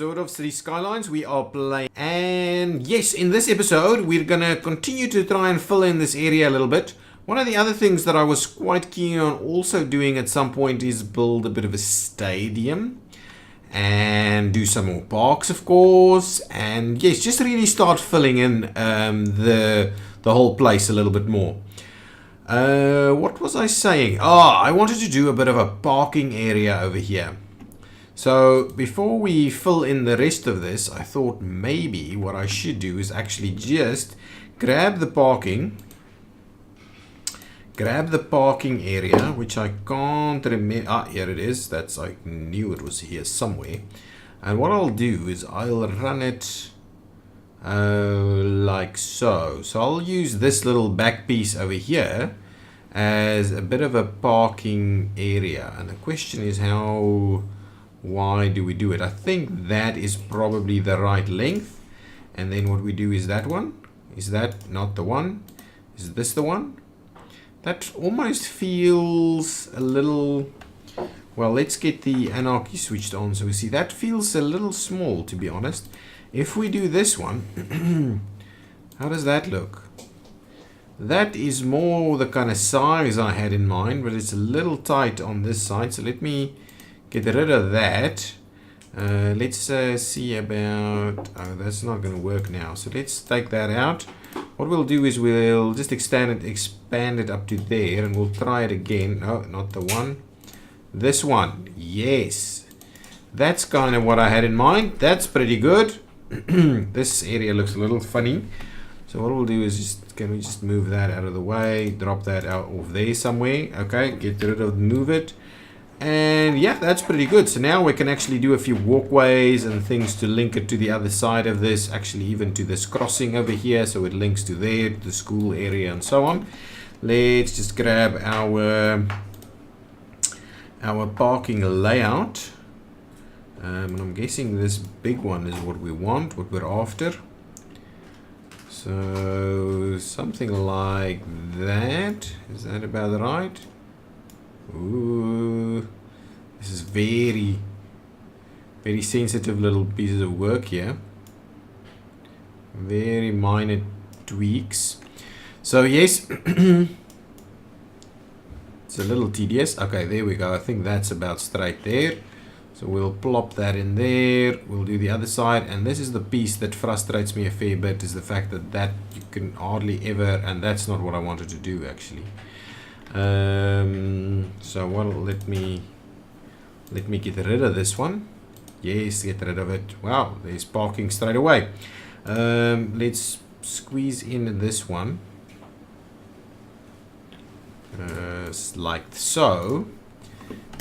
episode of Cities Skylines. We are playing, and yes, in this episode we're gonna continue to try and fill in this area a little bit. One of the other things that I was quite keen on also doing at some point is build a bit of a stadium and do some more parks, of course, and yes, just really start filling in the whole place a little bit more. What was I saying? I wanted to do a bit of a parking area over here. So before we fill in the rest of this, I thought maybe what I should do is actually just grab the parking area, which I can't remember. Here it is. I knew it was here somewhere. And what I'll do is I'll run it like so. So I'll use this little back piece over here as a bit of a parking area. And the question is why do we do it? I think that is probably the right length. And then what we do is that one. Is that not the one? Is this the one? That almost feels a little... Well, let's get the Anarchy switched on so we see. That feels a little small, to be honest. If we do this one, how does that look? That is more the kind of size I had in mind, but it's a little tight on this side. So let me get rid of that. Let's see about... Oh, that's not going to work now. So let's take that out. What we'll do is we'll just expand it up to there, and we'll try it again. No, not the one. This one. Yes. That's kind of what I had in mind. That's pretty good. This area looks a little funny. So what we'll do is can we just move that out of the way, drop that out off there somewhere. Okay, get rid of, move it. And yeah, that's pretty good. So now we can actually do a few walkways and things to link it to the other side of this, actually even to this crossing over here, so it links to there, to the school area and so on. Let's just grab our parking layout. And I'm guessing this big one is what we want, what we're after. So something like that. Is that about right? Ooh, this is very, very sensitive little pieces of work here. Very minor tweaks. So yes, it's a little tedious. Okay, there we go. I think that's about straight there. So we'll plop that in there. We'll do the other side. And this is the piece that frustrates me a fair bit, is the fact that you can hardly ever, and that's not what I wanted to do actually. So let me get rid of this one. Yes, get rid of it. Wow, there's parking straight away. Let's squeeze in this one, like so,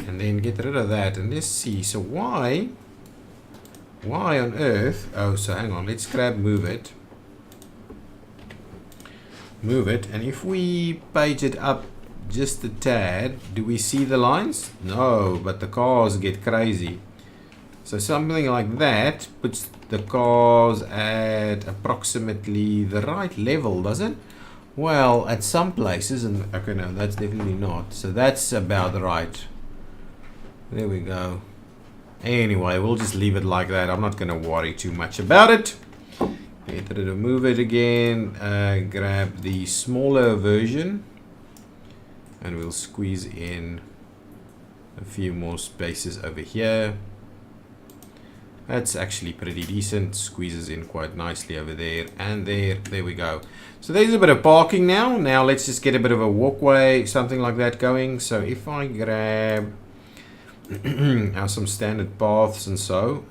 and then get rid of that. And let's see. So why on earth? Oh, so hang on. Let's move it. And if we page it up just a tad, do we see the lines? No, but the cars get crazy. So something like that puts the cars at approximately the right level, does it? Well, at some places, and okay, no, that's definitely not. So that's about right. There we go. Anyway, we'll just leave it like that. I'm not going to worry too much about it. Get rid of, move it again. Grab the smaller version. And we'll squeeze in a few more spaces over here. That's actually pretty decent. Squeezes in quite nicely over there and there. There we go. So there's a bit of parking now. Now let's just get a bit of a walkway, something like that going. So if I grab some standard paths and so,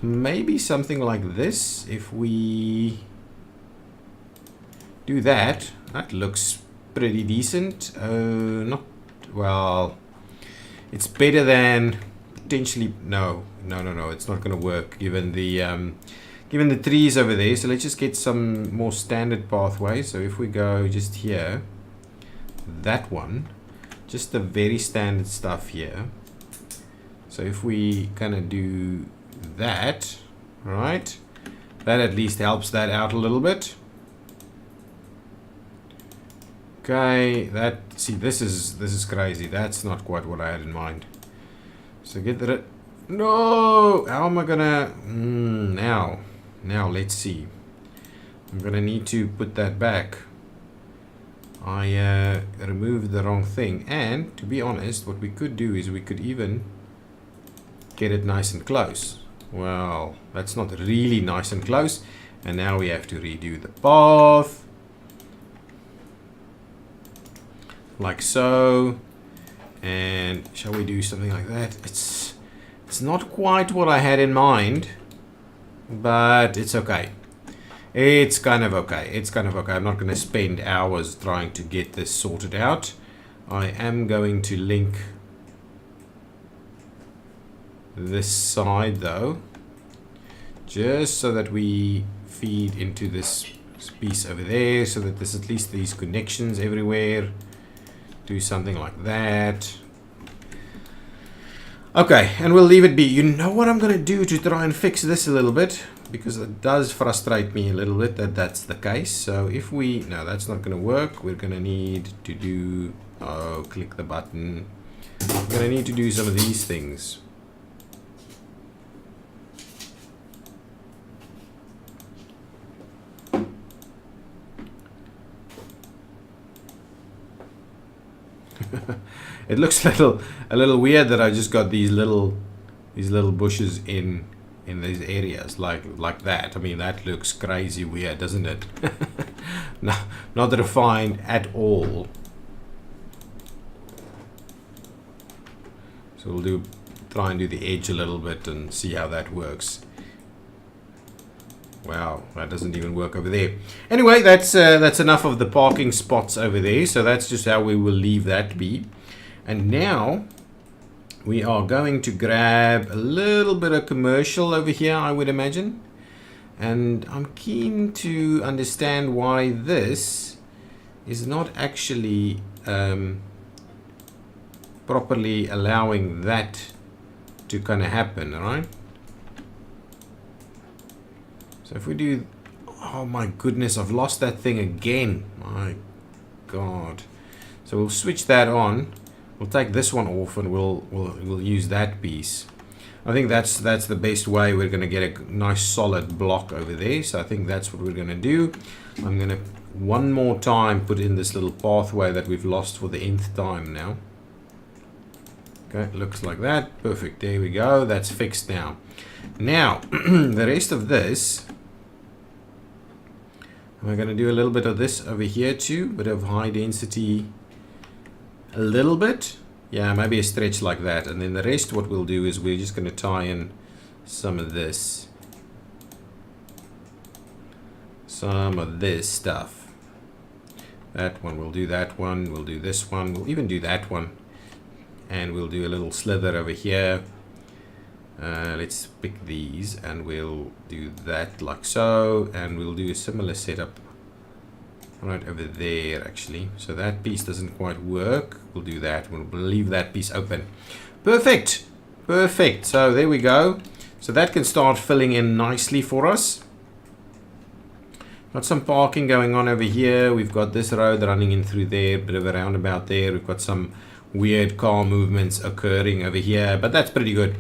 maybe something like this. If we do that, that looks pretty decent. Not well. It's better than potentially. No. It's not going to work given the trees over there. So let's just get some more standard pathways. So if we go just here, that one, just the very standard stuff here. So if we kind of do that, right? That at least helps that out a little bit. Okay, see, this is crazy. That's not quite what I had in mind. So get rid No! How am I gonna... now let's see. I'm gonna need to put that back. I removed the wrong thing. And, to be honest, what we could do is we could even get it nice and close. Well, that's not really nice and close. And now we have to redo the path. Like so. And shall we do something like that? It's not quite what I had in mind, but it's okay. It's kind of okay. It's kind of okay. I'm not going to spend hours trying to get this sorted out. I am going to link this side though, just so that we feed into this piece over there, so that there's at least these connections everywhere. Do something like that. Okay, and we'll leave it be. You know what I'm going to do to try and fix this a little bit? Because it does frustrate me a little bit that that's the case. So if we... No, that's not going to work. We're going to need to do... Oh, click the button. We're going to need to do some of these things. It looks a little weird that I just got these little bushes in these areas like that. I mean, that looks crazy weird, doesn't it? No, not refined at all. So we'll try and do the edge a little bit and see how that works. Wow, that doesn't even work over there. Anyway, that's enough of the parking spots over there. So that's just how we will leave that be. And now we are going to grab a little bit of commercial over here, I would imagine. And I'm keen to understand why this is not actually properly allowing that to kind of happen, right? So if we do... Oh my goodness, I've lost that thing again. My God. So we'll switch that on. We'll take this one off and we'll use that piece. I think that's the best way. We're going to get a nice solid block over there. So I think that's what we're going to do. I'm going to one more time put in this little pathway that we've lost for the nth time now. Okay, looks like that. Perfect. There we go. That's fixed now. Now, the rest of this, we're going to do a little bit of this over here too. Bit of high density. A little bit. Yeah, maybe a stretch like that. And then the rest, what we'll do is we're just going to tie in some of this. Some of this stuff. That one, we'll do that one. We'll do this one. We'll even do that one. And we'll do a little slither over here. Let's pick these and we'll do that like so. And we'll do a similar setup right over there actually. So that piece doesn't quite work. We'll do that. We'll leave that piece open. Perfect. Perfect. So there we go. So that can start filling in nicely for us. Got some parking going on over here. We've got this road running in through there. Bit of a roundabout there. We've got some weird car movements occurring over here. But that's pretty good.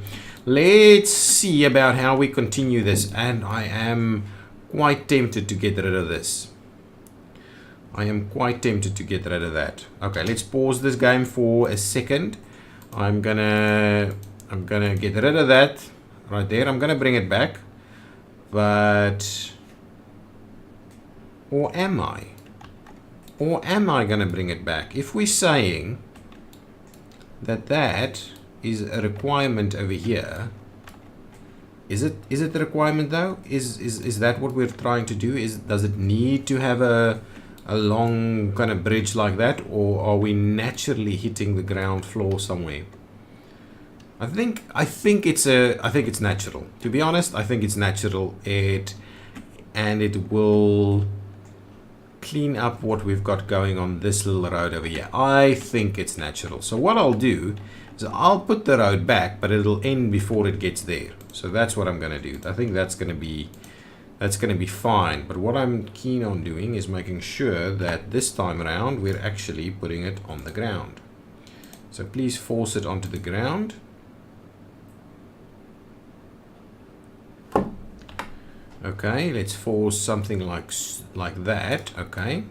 Let's see about how we continue this. And I am quite tempted to get rid of this. I am quite tempted to get rid of that. Okay, let's pause this game for a second. I'm gonna get rid of that right there. I'm gonna bring it back. But or am I? Or am I gonna bring it back? If we're saying that that is a requirement over here, is it the requirement though? Is that what we're trying to do? Does it need to have a long kind of bridge like that, or are we naturally hitting the ground floor somewhere? I think it's natural. To be honest, I think it's natural. It will clean up what we've got going on this little road over here. I think it's natural. So what I'll do is I'll put the road back, but it'll end before it gets there. So that's what I'm going to do. I think that's going to be fine. But what I'm keen on doing is making sure that this time around we're actually putting it on the ground. So please force it onto the ground. Okay, let's force something like that. Okay,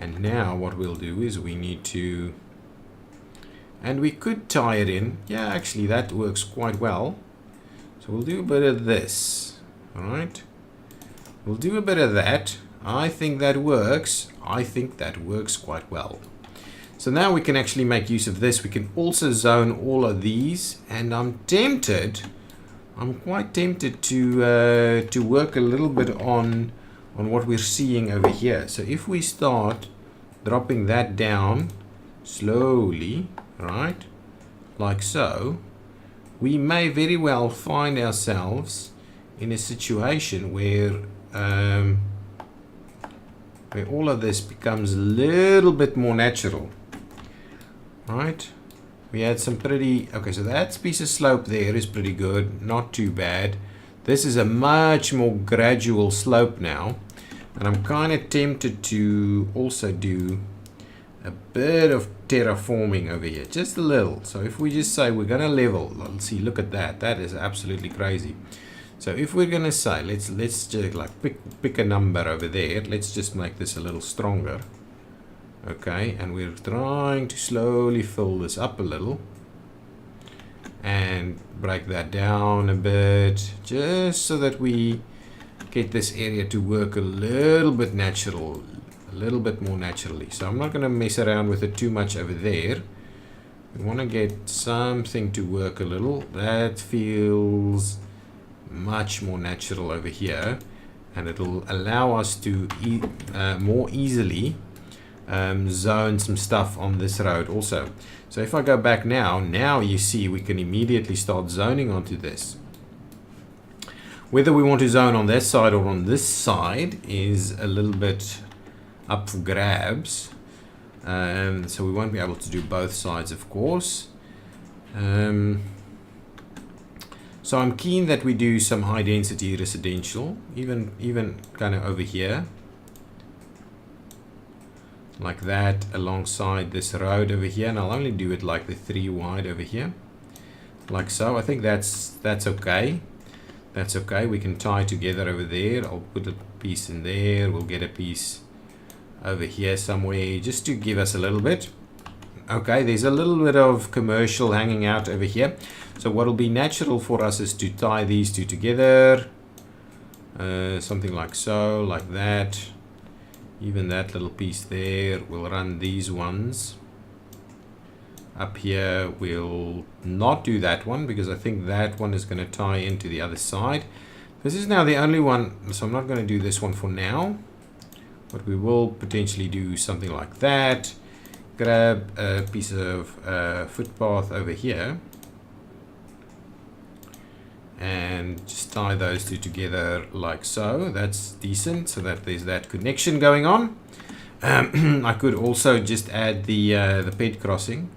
and now what we'll do is we need to, and we could tie it in. Yeah, actually that works quite well. So we'll do a bit of this. All right, we'll do a bit of that. I think that works. I think that works quite well. So now we can actually make use of this. We can also zone all of these, and I'm quite tempted to work a little bit on what we're seeing over here. So if we start dropping that down slowly, right, like so, we may very well find ourselves in a situation where all of this becomes a little bit more natural. Right, we had some pretty, okay, so that piece of slope there is pretty good, not too bad. This is a much more gradual slope now, and I'm kind of tempted to also do a bit of terraforming over here, just a little. So if we just say we're gonna level, let's see, look at that, that is absolutely crazy. So if we're gonna say let's just like pick a number over there, let's just make this a little stronger. Okay, and we're trying to slowly fill this up a little and break that down a bit, just so that we get this area to work a little bit natural, a little bit more naturally. So I'm not going to mess around with it too much over there. We want to get something to work a little. That feels much more natural over here, and it'll allow us to more easily zone some stuff on this road also. So if I go back now you see we can immediately start zoning onto this. Whether we want to zone on that side or on this side is a little bit up for grabs. So we won't be able to do both sides, of course. So I'm keen that we do some high density residential, even kind of over here, like that, alongside this road over here, and I'll only do it like the 3 wide over here, like so. I think that's okay. That's okay. We can tie together over there. I'll put a piece in there. We'll get a piece over here somewhere, just to give us a little bit. Okay, there's a little bit of commercial hanging out over here. So what will be natural for us is to tie these two together, something like so, like that. Even that little piece there, we'll run these ones. Up here, we'll not do that one because I think that one is going to tie into the other side. This is now the only one, so I'm not going to do this one for now. But we will potentially do something like that. Grab a piece of footpath over here. And just tie those two together like so. That's decent, so that there's that connection going on. I could also just add the ped crossing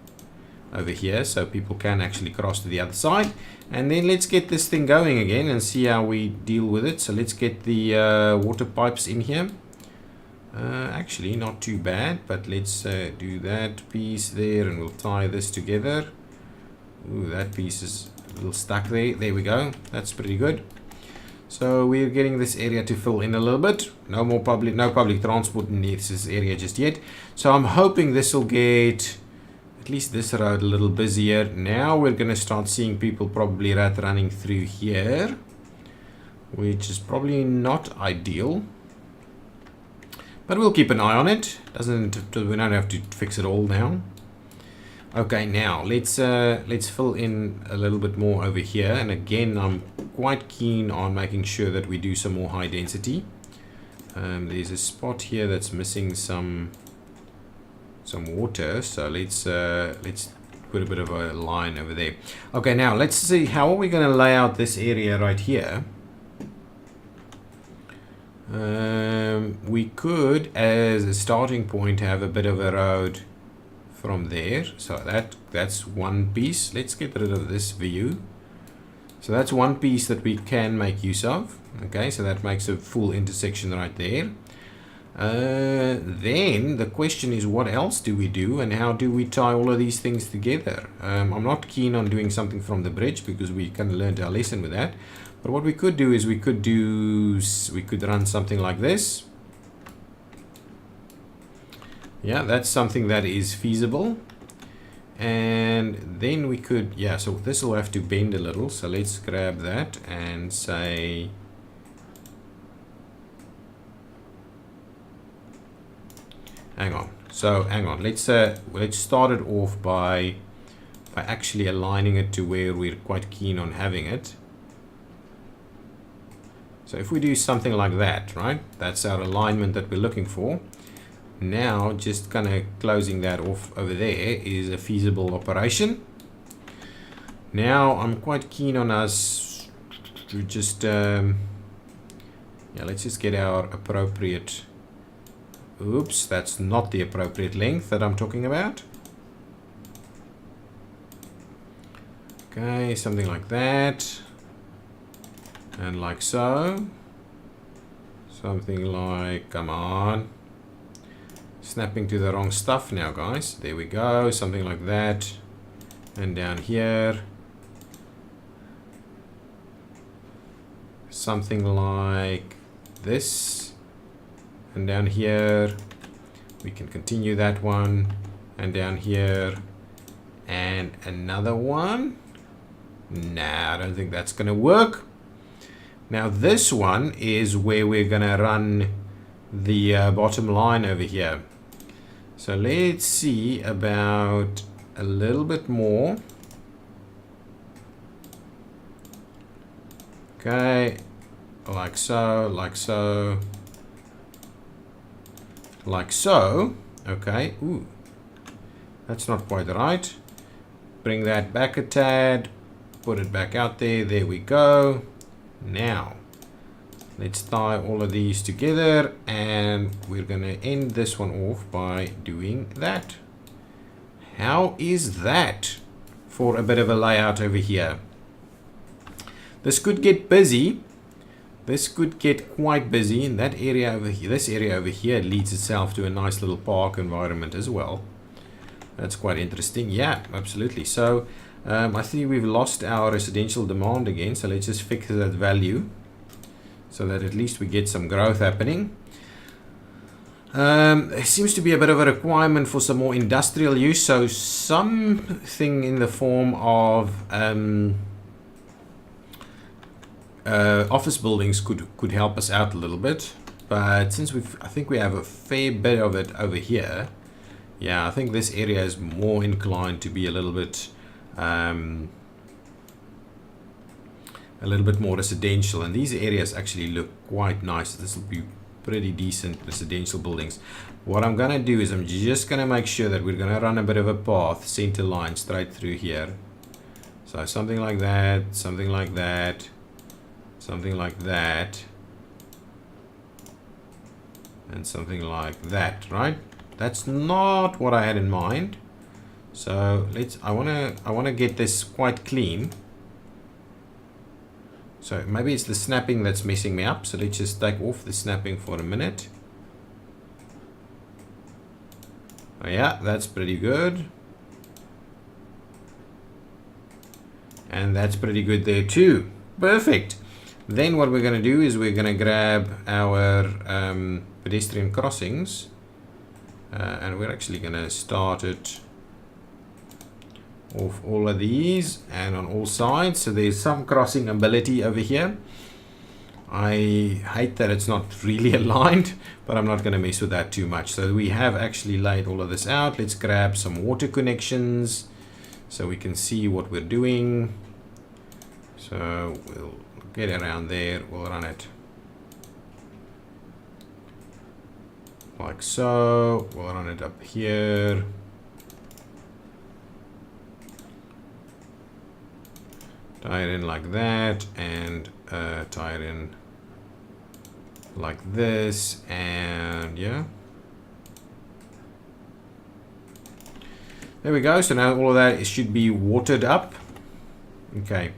over here, so people can actually cross to the other side. And then let's get this thing going again and see how we deal with it. So let's get the water pipes in here. Actually, not too bad, but let's do that piece there, and we'll tie this together. Ooh, that piece is a little stuck there. There we go. That's pretty good. So we're getting this area to fill in a little bit. No public transport in this area just yet. So I'm hoping this will get at least this road a little busier. Now we're going to start seeing people probably running through here, which is probably not ideal. But we'll keep an eye on it. We don't have to fix it all now. Okay, now let's fill in a little bit more over here. And again, I'm quite keen on making sure that we do some more high density. There's a spot here that's missing some water, so let's put a bit of a line over there. Okay, now let's see how are we going to lay out this area right here. We could, as a starting point, have a bit of a road from there. So that's one piece. Let's get rid of this view. So that's one piece that we can make use of. Okay, so that makes a full intersection right there. Then the question is, what else do we do, and how do we tie all of these things together? I'm not keen on doing something from the bridge because we kind of learned our lesson with that. But what we could do is we could run something like this. Yeah, that's something that is feasible. And then we could, yeah, so this will have to bend a little. So let's grab that and say, hang on. So hang on, let's start it off by actually aligning it to where we're quite keen on having it. So if we do something like that, right, that's our alignment that we're looking for. Now just kind of closing that off over there is a feasible operation. Now I'm quite keen on us to just yeah, let's just get our appropriate, oops, that's not the appropriate length that I'm talking about. Okay, something like that. And like so. Something like, come on. Snapping to the wrong stuff now, guys. There we go. Something like that. And down here. Something like this. And down here. We can continue that one. And down here. And another one. Nah, I don't think that's going to work. Now this one is where we're going to run the bottom line over here. So let's see about a little bit more. Okay, like so, like so, like so. Okay, ooh, that's not quite right. Bring that back a tad. Put it back out there. There we go. Now, let's tie all of these together, and we're going to end this one off by doing that. How is that for a bit of a layout over here? This could get busy. This could get quite busy in that area over here. This area over here leads itself to a nice little park environment as well. That's quite interesting. Yeah, absolutely. So I think we've lost our residential demand again, so let's just fix that value so that at least we get some growth happening. There seems to be a bit of a requirement for some more industrial use, so something in the form of office buildings could help us out a little bit. But since I think we have a fair bit of it over here, yeah, I think this area is more inclined to be a little bit more residential, and these areas actually look quite nice. This will be pretty decent residential buildings. What I'm gonna do is I'm just gonna make sure that we're gonna run a bit of a path, center line straight through here. So something like that, something like that, something like that, and something like that, right? That's not what I had in mind. So I wanna get this quite clean. So maybe it's the snapping that's messing me up. So let's just take off the snapping for a minute. Oh yeah, that's pretty good. And that's pretty good there too. Perfect. Then what we're gonna do is we're gonna grab our pedestrian crossings. And we're actually gonna start it off all of these and on all sides, so there's some crossing ability over here. I hate that it's not really aligned, but I'm not going to mess with that too much. So we have actually laid all of this out. Let's grab some water connections so we can see what we're doing. So we'll get around there, we'll run it like so, we'll run it up here. Tie it in like that, and tie it in like this, and yeah. There we go. So now all of that should be watered up. Okay.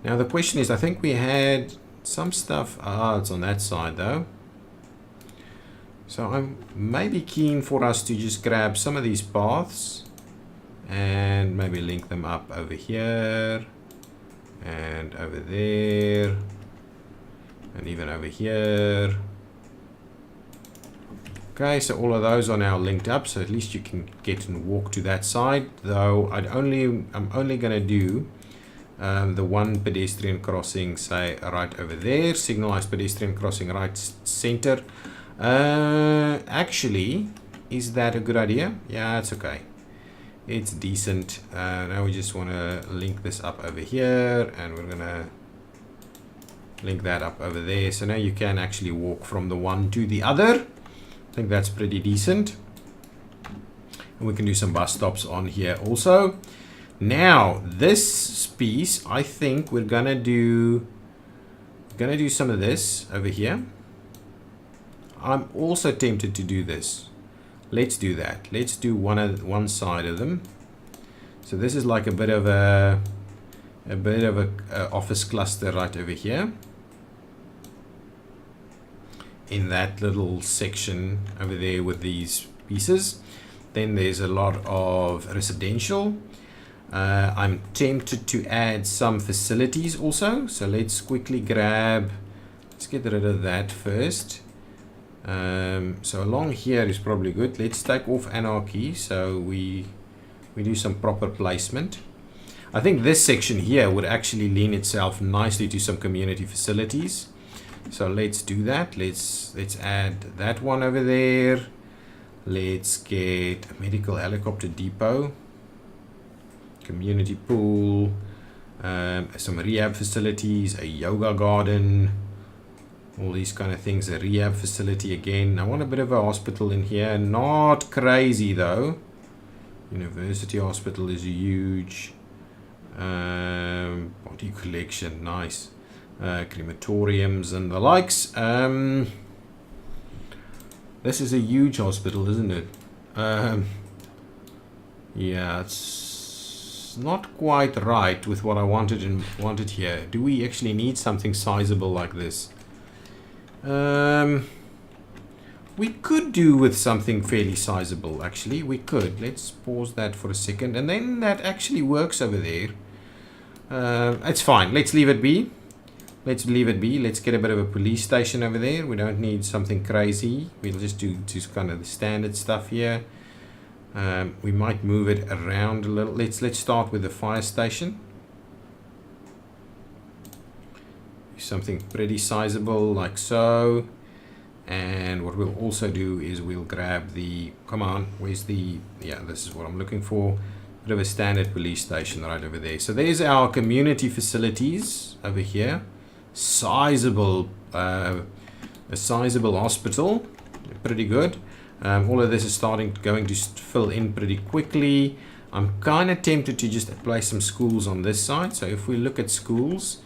Now the question is, I think we had some stuff. It's on that side though. So I'm maybe keen for us to just grab some of these paths and maybe link them up over here and over there and even over here. Okay, so all of those are now linked up, so at least you can get and walk to that side. Though I'm only going to do the one pedestrian crossing, say right over there, signalized pedestrian crossing right center. Actually, is that a good idea? Yeah, it's okay. It's decent. Now we just want to link this up over here, and we're gonna link that up over there. So now you can actually walk from the one to the other. I think that's pretty decent. And we can do some bus stops on here also. Now this piece, I think we're gonna do some of this over here. I'm also tempted to do this. Let's do that. Let's do one side of them. So this is like a bit of a office cluster right over here. In that little section over there with these pieces. Then there's a lot of residential. I'm tempted to add some facilities also. So let's quickly grab, let's get rid of that first. So along here is probably good. Let's take off Anarchy so we do some proper placement. I think this section here would actually lean itself nicely to some community facilities. So let's do that. Let's add that one over there. Let's get a medical helicopter depot, community pool, some rehab facilities, a yoga garden, all these kind of things, a rehab facility again. I want a bit of a hospital in here, not crazy though. University hospital is huge. Body collection, nice. Crematoriums and the likes. This is a huge hospital, isn't it? Yeah, it's not quite right with what I wanted here. Do we actually need something sizable like this? We could do with something fairly sizable, actually. We could. Let's pause that for a second. And then that actually works over there. It's fine. Let's leave it be. Let's leave it be. Let's get a bit of a police station over there. We don't need something crazy. We'll just do just kind of the standard stuff here. We might move it around a little. Let's start with the fire station. Something pretty sizable like so. And what we'll also do is we'll grab the, come on, where's the, yeah, this is what I'm looking for. Bit of a standard police station right over there. So there's our community facilities over here. Sizable, a sizable hospital, pretty good. All of this is going to fill in pretty quickly. I'm kind of tempted to just place some schools on this side. So if we look at schools,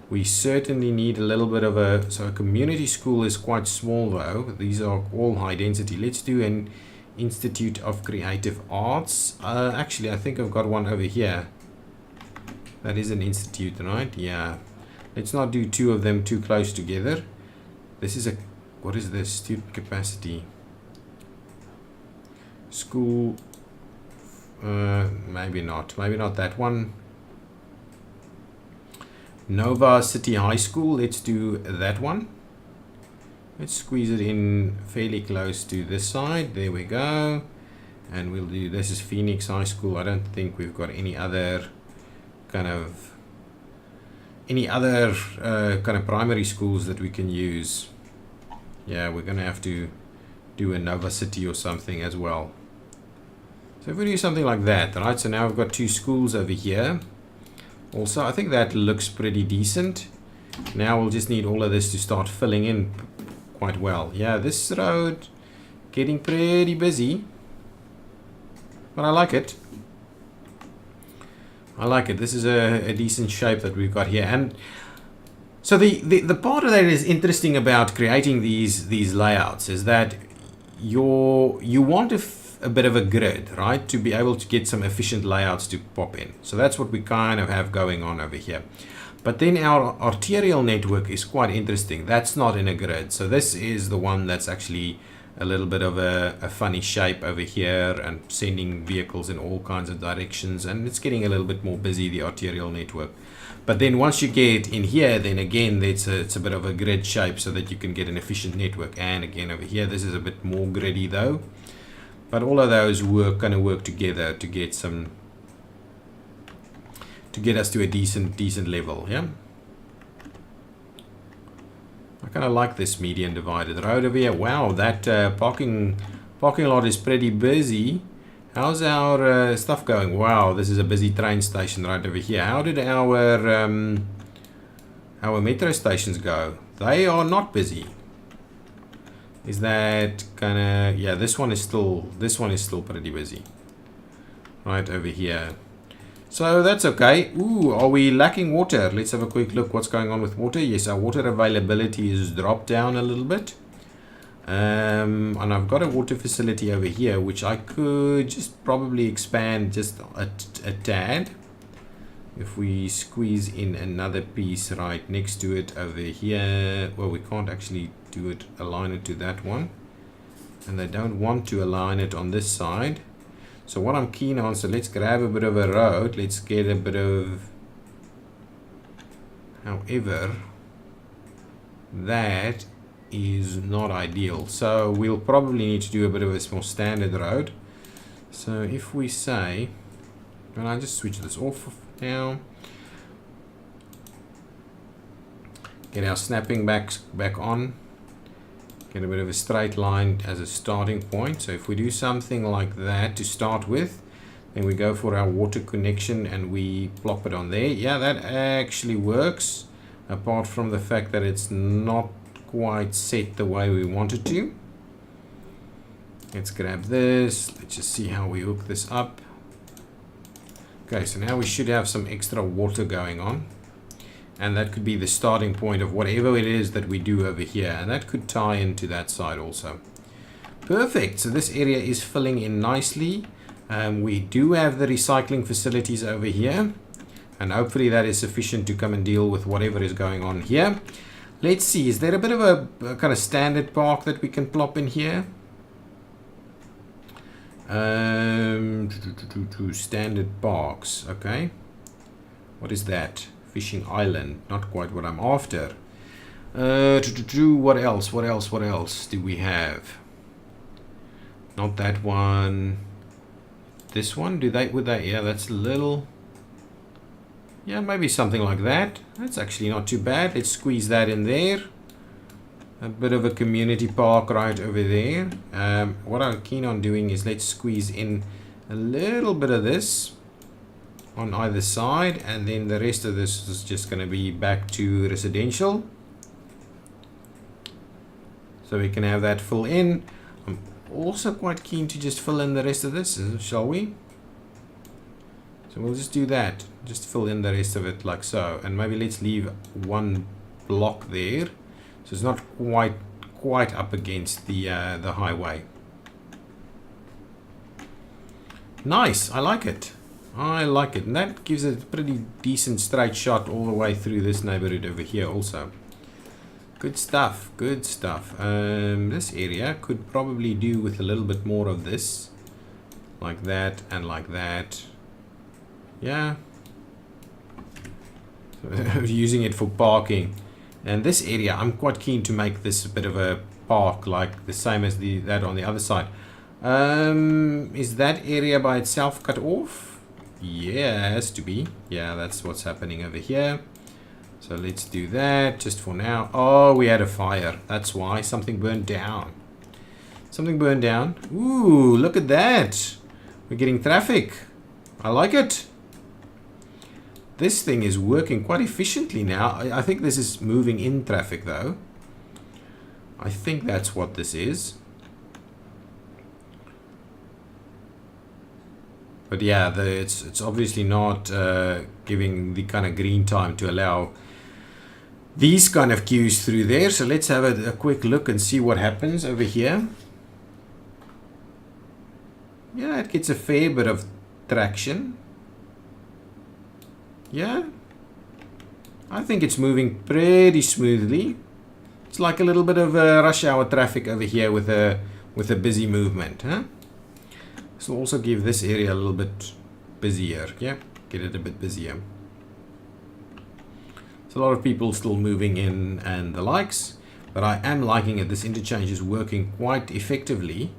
we certainly need a little bit of a, so a community school is quite small though. These are all high density. Let's do an Institute of Creative Arts. Actually, I think I've got one over here. That is an institute, right? Yeah. Let's not do two of them too close together. This is a, what is this? Student capacity. School. Maybe not that one. Nova City High School. Let's do that one. Let's squeeze it in fairly close to this side. There we go. And we'll do, this is Phoenix High School. I don't think we've got any other kind of primary schools that we can use. Yeah, we're gonna have to do a Nova City or something as well. So if we do something like that, right? So now we've got two schools over here. Also, I think that looks pretty decent. Now we'll just need all of this to start filling in quite well. Yeah, this road getting pretty busy, but I like it. I like it. This is a decent shape that we've got here. And so the part of that is interesting about creating these layouts is that you want a bit of a grid, right, to be able to get some efficient layouts to pop in. So that's what we kind of have going on over here. But then our arterial network is quite interesting. That's not in a grid. So this is the one that's actually a little bit of a funny shape over here and sending vehicles in all kinds of directions, and it's getting a little bit more busy, the arterial network. But then once you get in here, then again it's a bit of a grid shape so that you can get an efficient network. And again over here, this is a bit more gritty though, but all of those kind of work together to get us to a decent level. Yeah, I kind of like this median divided road over here. Wow, that parking lot is pretty busy. How's our stuff going? Wow, this is a busy train station right over here. How did our metro stations go? They are not busy. Is that gonna? Yeah, this one is still pretty busy. Right over here. So that's okay. Ooh, are we lacking water? Let's have a quick look what's going on with water. Yes, our water availability has dropped down a little bit. And I've got a water facility over here which I could just probably expand just a tad. If we squeeze in another piece right next to it over here. Well, we can't actually do it, align it to that one. And they don't want to align it on this side. So what I'm keen on, so let's grab a bit of a road. Let's get a bit of... However, that is not ideal. So we'll probably need to do a bit of a more standard road. So if we say... Can I just switch this off now? Get our snapping back on. Get a bit of a straight line as a starting point. So if we do something like that to start with, then we go for our water connection and we plop it on there. Yeah, that actually works, apart from the fact that it's not quite set the way we want it to. Let's grab this. Let's just see how we hook this up. Okay, so now we should have some extra water going on. And that could be the starting point of whatever it is that we do over here. And that could tie into that side also. Perfect. So this area is filling in nicely. We do have the recycling facilities over here. And hopefully that is sufficient to come and deal with whatever is going on here. Let's see. Is there a bit of a kind of standard park that we can plop in here? Standard parks. Okay. What is that? Fishing island, not quite what I'm after. What else? What else do we have? Not that one. This one? Would they? Yeah, that's a little. Yeah, maybe something like that. That's actually not too bad. Let's squeeze that in there. A bit of a community park right over there. What I'm keen on doing is let's squeeze in a little bit of this on either side, and then the rest of this is just going to be back to residential, so we can have that fill in. I'm also quite keen to just fill in the rest of this, shall we? So we'll just do that, just fill in the rest of it like so, and maybe let's leave one block there so it's not quite up against the highway. Nice, I like it. I like it, and that gives it a pretty decent straight shot all the way through this neighborhood over here also. Good stuff, good stuff. This area could probably do with a little bit more of this. Like that and like that. Yeah. So, using it for parking. And this area, I'm quite keen to make this a bit of a park, like the same as that on the other side. Is that area by itself cut off? Yeah, it has to be. Yeah, that's what's happening over here. So let's do that just for now. Oh, we had a fire. That's why. Something burned down. Something burned down. Ooh, look at that. We're getting traffic. I like it. This thing is working quite efficiently now. I think this is moving in traffic though. I think that's what this is. But yeah, it's obviously not giving the kind of green time to allow these kind of queues through there. So let's have a quick look and see what happens over here. Yeah, it gets a fair bit of traction. Yeah, I think it's moving pretty smoothly. It's like a little bit of rush hour traffic over here with with a busy movement, huh? This will also give this area a little bit busier, yeah? Get it a bit busier. So a lot of people still moving in and the likes, but I am liking it. This interchange is working quite effectively.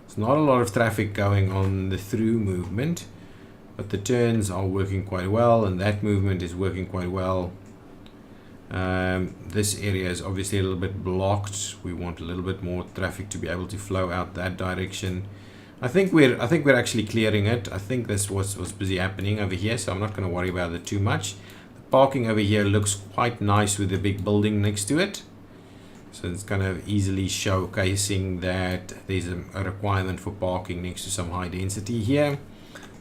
It's not a lot of traffic going on the through movement, but the turns are working quite well, and that movement is working quite well. This area is obviously a little bit blocked. We want a little bit more traffic to be able to flow out that direction. I think we're actually clearing it. I think this was busy happening over here, so I'm not going to worry about it too much. The parking over here looks quite nice with the big building next to it. So it's kind of easily showcasing that there's a requirement for parking next to some high density here.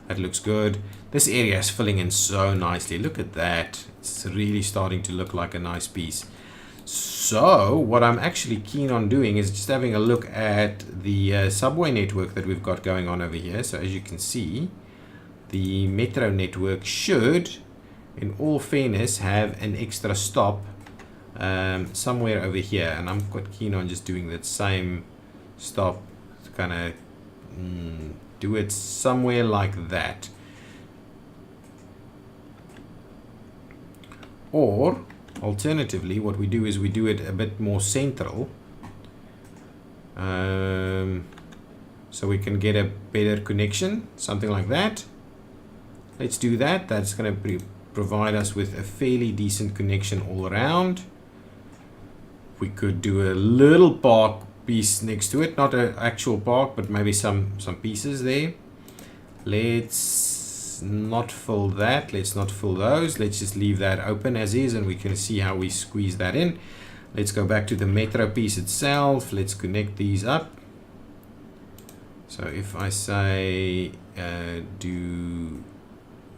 That looks good. This area is filling in so nicely. Look at that. It's really starting to look like a nice piece. So what I'm actually keen on doing is just having a look at the subway network that we've got going on over here. So as you can see, the metro network should, in all fairness, have an extra stop somewhere over here, and I'm quite keen on just doing that same stop to kind of do it somewhere like that. Or alternatively, what we do is we do it a bit more central, so we can get a better connection, something like that. Let's do that. That's going to provide us with a fairly decent connection all around. We could do a little park piece next to it, not an actual park, but maybe some pieces there. Let's not fill that. Let's not fill those. Let's just leave that open as is, and we can see how we squeeze that in. Let's go back to the metro piece itself. Let's connect these up. So if I say do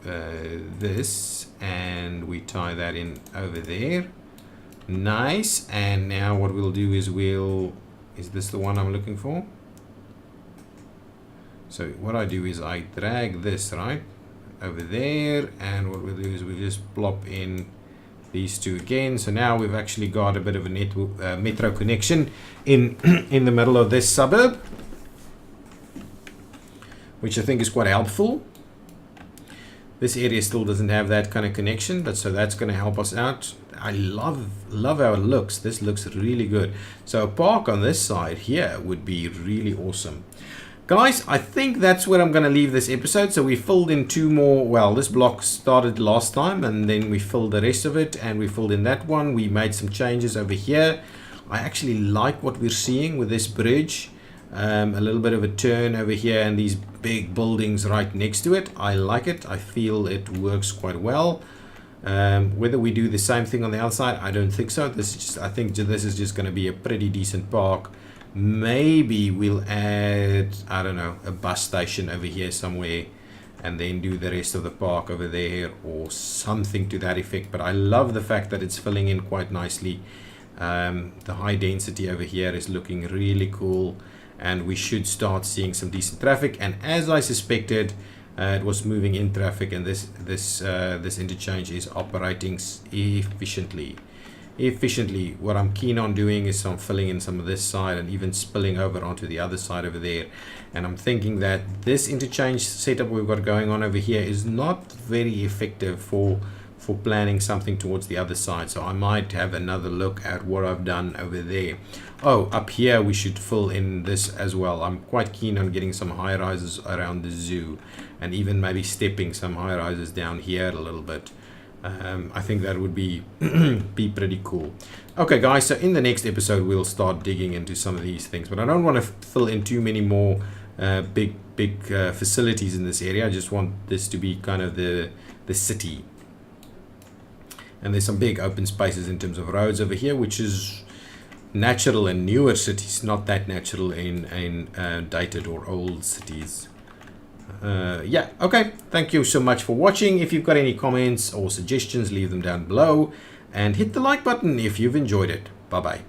this, and we tie that in over there. Nice. And now what we'll do is is this the one I'm looking for? So what I do is I drag this right over there, and what we'll do is we'll just plop in these two again. So now we've actually got a bit of a metro connection in the middle of this suburb, which I think is quite helpful. This area still doesn't have that kind of connection, but so that's going to help us out. I love how it looks. This looks really good. So a park on this side here would be really awesome. Guys, I think that's where I'm going to leave this episode. So we filled in two more. Well, this block started last time, and then we filled the rest of it, and we filled in that one. We made some changes over here. I actually like what we're seeing with this bridge. A little bit of a turn over here and these big buildings right next to it. I like it. I feel it works quite well. Whether we do the same thing on the outside, I don't think so. I think this is just going to be a pretty decent park. Maybe we'll add, I don't know, a bus station over here somewhere, and then do the rest of the park over there or something to that effect. But I love the fact that it's filling in quite nicely. The high density over here is looking really cool, and we should start seeing some decent traffic. And as I suspected, it was moving in traffic, and this interchange is operating efficiently. What I'm keen on doing is I'm filling in some of this side and even spilling over onto the other side over there. And I'm thinking that this interchange setup we've got going on over here is not very effective for planning something towards the other side. So I might have another look at what I've done over there. Oh, up here we should fill in this as well. I'm quite keen on getting some high rises around the zoo, and even maybe stepping some high rises down here a little bit. I think that would be pretty cool. Okay guys, so in the next episode we'll start digging into some of these things, but I don't want to fill in too many more big facilities in this area. I just want this to be kind of the city. And there's some big open spaces in terms of roads over here, which is natural in newer cities, not that natural in dated or old cities. Yeah, okay, thank you so much for watching. If you've got any comments or suggestions, leave them down below, and hit the like button if you've enjoyed it. Bye bye.